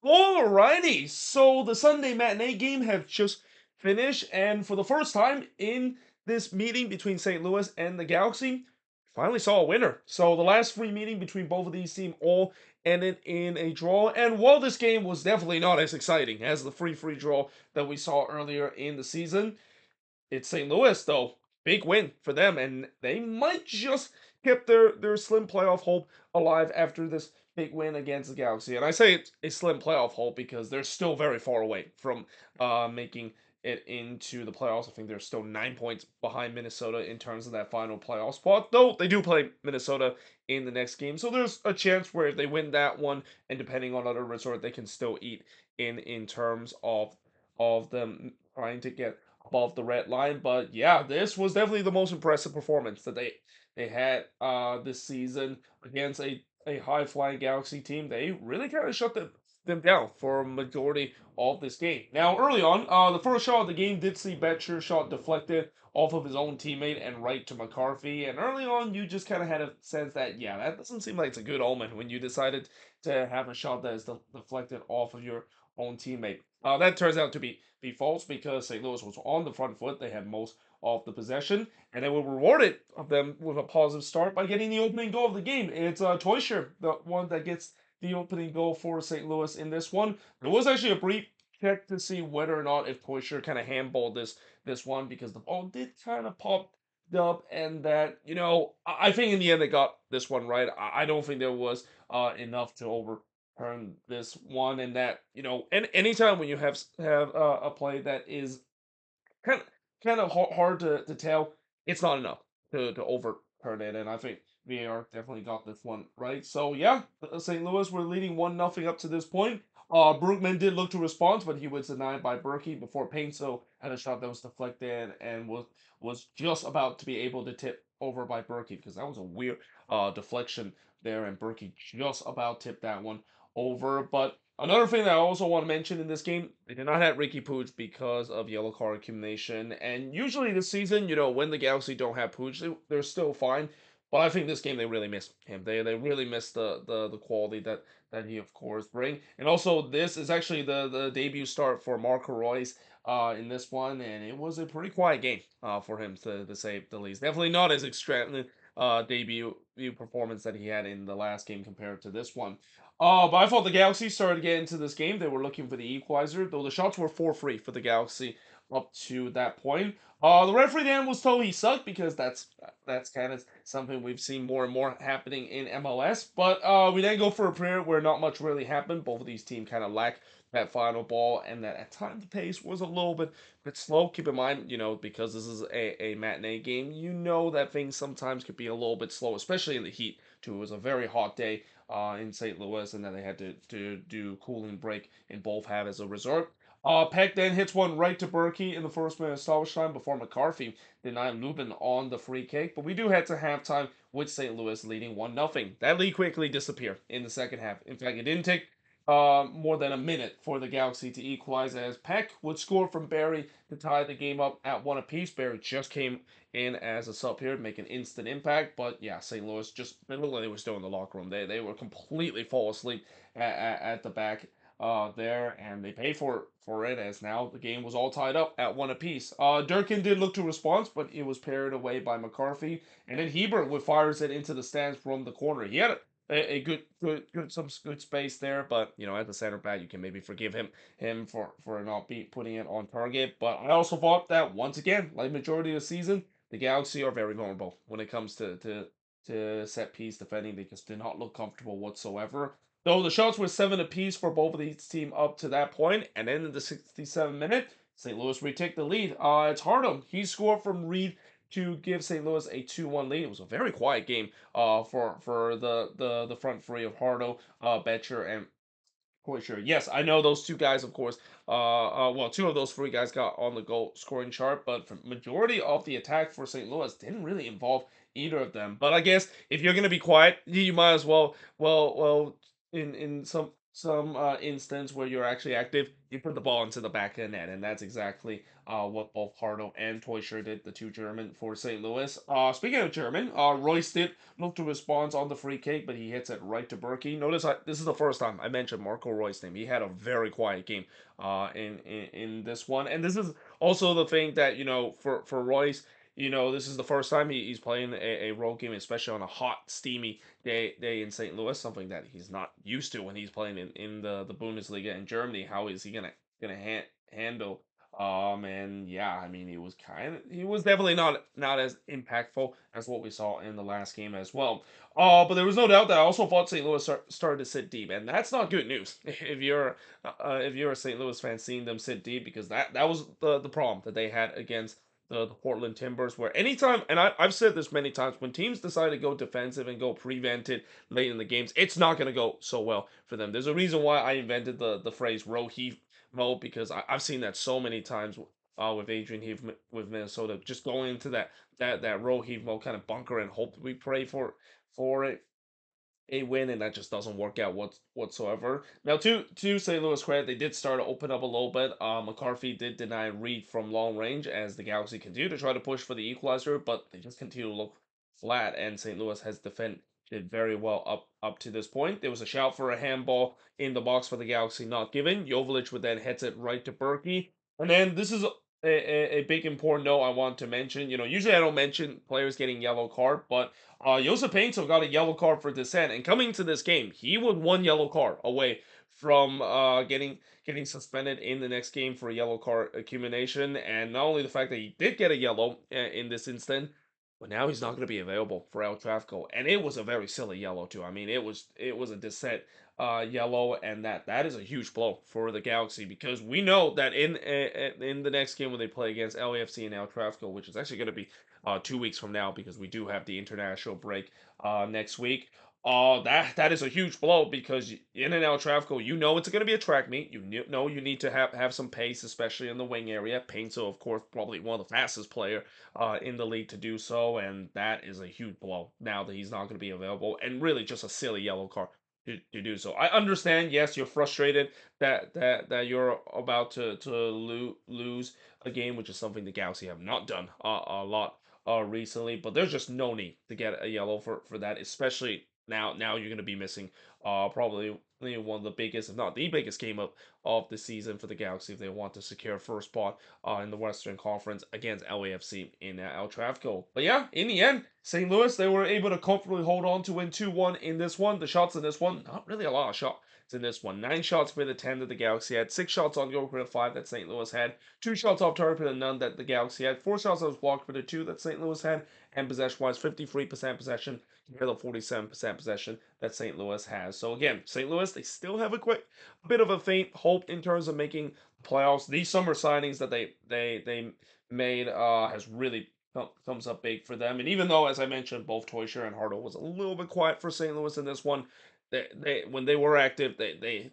Alrighty, so the Sunday matinee game have just finished, and for the first time in this meeting between St. Louis and the Galaxy, finally saw a winner. So the last free meeting between both of these teams all ended in a draw, and while this game was definitely not as exciting as the free draw that we saw earlier in the season, it's St. Louis, though. Big win for them, and they might just keep their slim playoff hope alive after this big win against the Galaxy. And I say it's a slim playoff hope because they're still very far away from making it into the playoffs. I think they're still 9 points behind Minnesota in terms of that final playoff spot, though they do play Minnesota in the next game. So there's a chance where if they win that one, and depending on other resort, they can still eat in terms of them trying to get above the red line. But yeah, this was definitely the most impressive performance that they had this season against a high flying Galaxy team. They really kind of shut them down for a majority of this game. Now, early on, the first shot of the game did see Betcher shot deflected off of his own teammate and right to McCarthy. And early on, you just kind of had a sense that, yeah, that doesn't seem like it's a good omen when you decided to have a shot that is deflected off of your own teammate. That turns out to be false because St. Louis was on the front foot. They had most of the possession, and they were rewarded of them with a positive start by getting the opening goal of the game. It's Teuscher, the one that gets the opening goal for St. Louis in this one. There was actually a brief check to see whether or not if Teuscher kind of handballed this one because the ball did kind of pop up, and that I think in the end they got this one right. I don't think there was enough to overturn this one, and that and anytime when you have a play that is kind of hard to tell, it's not enough to overturn it, and I think VAR definitely got this one right. So yeah, St. Louis were leading 1-0 up to this point. Brugman did look to respond, but he was denied by Berkey before Painso had a shot that was deflected and was just about to be able to tip over by Berkey because that was a weird deflection there, and Berkey just about tipped that one over. But another thing that I also want to mention in this game, they did not have Ricky Pooch because of yellow card accumulation. And usually this season, when the Galaxy don't have Pooch, they're still fine. But I think this game they really missed him. They really missed the quality that he of course bring. And also this is actually the debut start for Marco Royce in this one, and it was a pretty quiet game for him to say the least. Definitely not as extravagant debut performance that he had in the last game compared to this one. But I thought the Galaxy started to get into this game. They were looking for the equalizer, though the shots were 4-3 for the Galaxy up to that point. The referee then was told he sucked because that's kind of something we've seen more and more happening in MLS. But we then go for a period where not much really happened. Both of these teams kind of lack that final ball, and that at times the pace was a little bit slow. Keep in mind, because this is a matinee game, that things sometimes could be a little bit slow, especially in the heat. Too, it was a very hot day in St. Louis, and then they had to do cooling break in both halves as a result. Peck then hits one right to Berkey in the first minute of stoppage time before McCarthy denied Lubin on the free kick. But we do head to halftime with St. Louis leading 1-0. That lead quickly disappeared in the second half. In fact, it didn't take more than a minute for the Galaxy to equalize as Peck would score from Barry to tie the game up at one apiece. Barry just came in as a sub here to make an instant impact, but yeah, St. Louis just it looked like they were still in the locker room. They were completely fall asleep at the back there, and they paid for it as now the game was all tied up at one apiece. Durkin did look to respond, but it was parried away by McCarthy, and then Hebert would fires it into the stands from the corner. He had a good space there, but at the center back you can maybe forgive him for not putting it on target. But I also thought that once again, like majority of the season, the Galaxy are very vulnerable when it comes to set piece defending. They just did not look comfortable whatsoever. Though the shots were 7 apiece for both of these teams up to that point, and then in the 67th minute, St. Louis retake the lead. It's Hardham. He scored from Reed to give St. Louis a 2-1 lead. It was a very quiet game for the front three of Hardo, Betcher, and quite sure. Yes, I know those two guys, of course. Well, two of those three guys got on the goal scoring chart, but the majority of the attack for St. Louis didn't really involve either of them. But I guess if you're gonna be quiet, you might as well, in some instance where you're actually active, you put the ball into the back of the net, and that's exactly what both Hardo and Teuscher did, the two German for St. Louis. Speaking of German, Royce did look to respond on the free kick, but he hits it right to Berkey. Notice this is the first time I mentioned Marco Roy's name. He had a very quiet game in this one, and this is also the thing that for Royce. This is the first time he's playing a road game, especially on a hot, steamy day in St. Louis, something that he's not used to when he's playing in the Bundesliga in Germany. How is he gonna handle? And yeah, I mean he was definitely not as impactful as what we saw in the last game as well. But there was no doubt that I also thought St. Louis started to sit deep, and that's not good news if you're a St. Louis fan seeing them sit deep, because that was the problem that they had against the Portland Timbers, where anytime, and I've said this many times, when teams decide to go defensive and go prevented late in the games, it's not going to go so well for them. There's a reason why I invented the phrase row heave mode, because I've seen that so many times with Adrian Heath with Minnesota, just going into that row heave mode, kind of bunker and hope we pray for it a win, and that just doesn't work out whatsoever. Now, to St. Louis credit, they did start to open up a little bit. McCarthy did deny Reed from long range as the Galaxy continue to try to push for the equalizer, but they just continue to look flat, and St. Louis has defended very well up to this point. There was a shout for a handball in the box for the Galaxy, not given. Joveljic would then hits it right to Berkey, and then this is a big important note I want to mention. Usually I don't mention players getting yellow card, but Josep Painter got a yellow card for dissent, and coming to this game, he was one yellow card away from getting suspended in the next game for a yellow card accumulation. And not only the fact that he did get a yellow in this instant, but now he's not going to be available for El Trafico, and it was a very silly yellow too. I mean, it was a dissent yellow, and that is a huge blow for the Galaxy, because we know that in the next game when they play against LAFC and El Trafico, which is actually going to be 2 weeks from now, because we do have the international break next week. That is a huge blow, because in an El Trafico, it's going to be a track meet. Know you need to have some pace, especially in the wing area. Painter, of course, probably one of the fastest player in the league to do so, and that is a huge blow now that he's not going to be available, and really just a silly yellow card to do so. I understand. Yes, you're frustrated that you're about to lose a game, which is something the Galaxy have not done a lot recently. But there's just no need to get a yellow for that, especially now. Now you're going to be missing probably one of the biggest, if not the biggest game of the season for the Galaxy if they want to secure first spot in the Western Conference against LAFC in El Trafico. But yeah, in the end, St. Louis, they were able to comfortably hold on to win 2-1 in this one. The shots in this one, not really a lot of shots in this one. 9 shots for the 10 that the Galaxy had, 6 shots on goal for the 5 that St. Louis had, 2 shots off target for the none that the Galaxy had, 4 shots that was blocked for the 2 that St. Louis had, and possession-wise, 53% possession compared to 47% possession that St. Louis has. So again, St. Louis, they still have a bit of a faint hope in terms of making playoffs. These summer signings that they made has really comes up big for them. And even though, as I mentioned, both Teuscher and Hardo was a little bit quiet for St. Louis in this one, they when they were active, they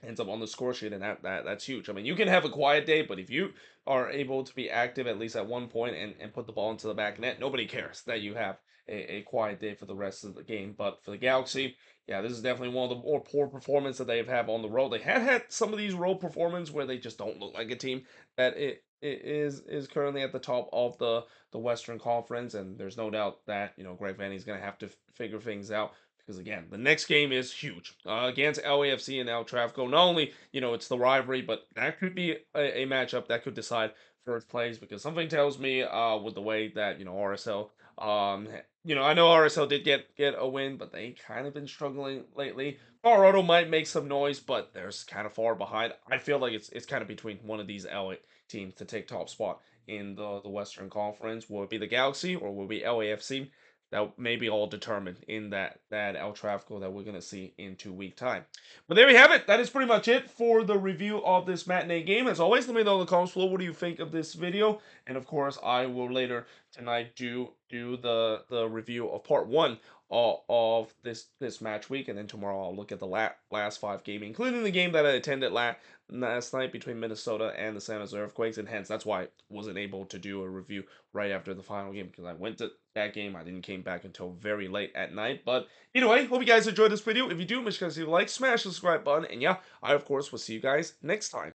ends up on the score sheet, and that's huge. I mean, you can have a quiet day, but if you are able to be active at least at one point and put the ball into the back net, nobody cares that you have a quiet day for the rest of the game. But for the Galaxy, yeah, this is definitely one of the more poor performances that they've had on the road. They had some of these road performances where they just don't look like a team that it is currently at the top of the Western Conference, and there's no doubt that Greg Vanney's going to have to figure things out, because again, the next game is huge against LAFC and El Trafico. Not only it's the rivalry, but that could be a matchup that could decide first place. Because something tells me with the way that RSL I know RSL did get a win, but they kind of been struggling lately. Colorado might make some noise, but they're kind of far behind. I feel like it's kind of between one of these LA teams to take top spot in the Western Conference. Will it be the Galaxy or will it be LAFC? That may be all determined in that El Trafico that we're going to see in 2 week time. But there we have it. That is pretty much it for the review of this matinee game. As always, let me know in the comments below what do you think of this video. And of course, I will later tonight do the review of part one of this match week, and then tomorrow I'll look at the last five game, including the game that I attended last night between Minnesota and the San Jose Earthquakes, and hence that's why I wasn't able to do a review right after the final game because I went to that game. I didn't came back until very late at night. But either way, hope you guys enjoyed this video. If you do, make sure to leave a like, smash the subscribe button, and yeah, I of course will see you guys next time.